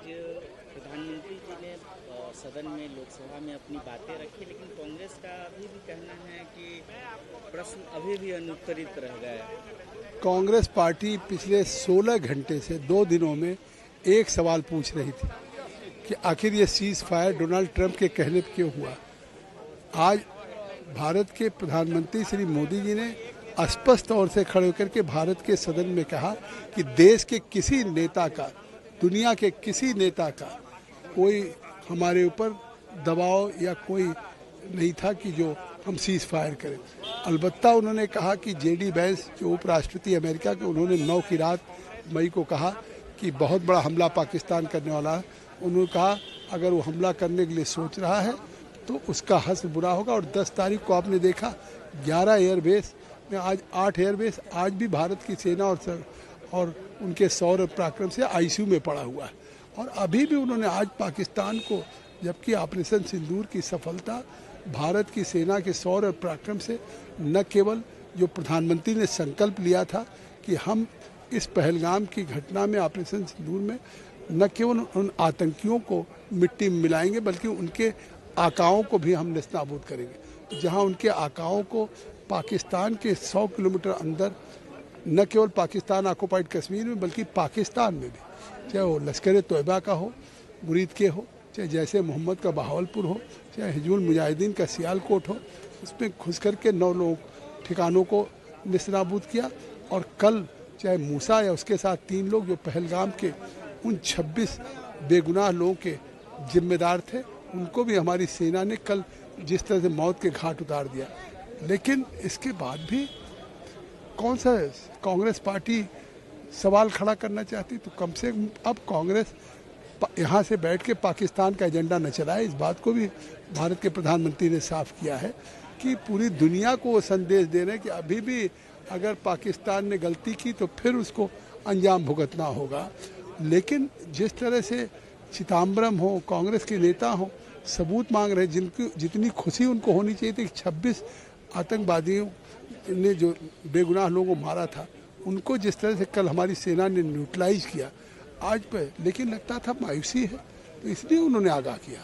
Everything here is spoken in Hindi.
आज प्रधानमंत्री जी ने सदन में लोकसभा में अपनी बातें रखी, लेकिन कांग्रेस का अभी भी कहना है कि प्रश्न अभी भी अनुत्तरित रह गए। कांग्रेस पार्टी पिछले 16 घंटे से 2 दिनों में एक सवाल पूछ रही थी कि आखिर ये सीज फायर डोनाल्ड ट्रंप के कहने पर क्यों हुआ। आज भारत के प्रधानमंत्री श्री मोदी जी ने स्पष्ट तौर से खड़े होकर के भारत के सदन में कहा कि देश के किसी नेता का, दुनिया के किसी नेता का कोई हमारे ऊपर दबाव या कोई नहीं था कि जो हम सीज फायर करें। अलबत्ता उन्होंने कहा कि जेडी वैंस जो उपराष्ट्रपति अमेरिका के, उन्होंने 9 की रात मई को कहा कि बहुत बड़ा हमला पाकिस्तान करने वाला है। उन्होंने कहा अगर वो हमला करने के लिए सोच रहा है तो उसका हश्र बुरा होगा। और 10 तारीख को आपने देखा 11 एयरबेस में, आज 8 एयरबेस आज भी भारत की सेना और उनके सौर्य पराक्रम से आईसीयू में पड़ा हुआ है। और अभी भी उन्होंने आज पाकिस्तान को, जबकि ऑपरेशन सिंदूर की सफलता भारत की सेना के शौर्य पराक्रम से, न केवल जो प्रधानमंत्री ने संकल्प लिया था कि हम इस पहलगाम की घटना में, ऑपरेशन सिंदूर में, न केवल उन आतंकियों को मिट्टी में मिलाएंगे बल्कि उनके आकाओं को भी हम नेस्तनाबूद करेंगे। जहां उनके आकाओं को पाकिस्तान के 100 किलोमीटर अंदर, न केवल पाकिस्तान ऑक्युपाइड कश्मीर में बल्कि पाकिस्तान में भी, चाहे वो लश्कर तोयबा का हो, मुरीद के हो, चाहे जैसे मोहम्मद का बहावलपुर हो, चाहे हिजबुल मुजाहिदीन का सियालकोट हो, उसमें घुस करके 9 लोग ठिकानों को नेस्तनाबूद किया। और कल चाहे मूसा या उसके साथ 3 लोग जो पहलगाम के उन 26 बेगुनाह लोगों के जिम्मेदार थे, उनको भी हमारी सेना ने कल जिस तरह से मौत के घाट उतार दिया। लेकिन इसके बाद भी कौन सा कांग्रेस पार्टी सवाल खड़ा करना चाहती, तो कम से कम अब कांग्रेस यहाँ से बैठ के पाकिस्तान का एजेंडा न चलाए। इस बात को भी भारत के प्रधानमंत्री ने साफ किया है कि पूरी दुनिया को वो संदेश दे रहे हैं कि अभी भी अगर पाकिस्तान ने गलती की तो फिर उसको अंजाम भुगतना होगा। लेकिन जिस तरह से चिदम्बरम हो, कांग्रेस के नेता हो, सबूत मांग रहे, जितनी खुशी उनको होनी चाहिए थी कि 26 आतंकवादियों ने जो बेगुनाह लोगों को मारा था, उनको जिस तरह से कल हमारी सेना ने न्यूट्रलाइज किया आज पे, लेकिन लगता था मायूसी है, तो इसलिए उन्होंने आगाह किया।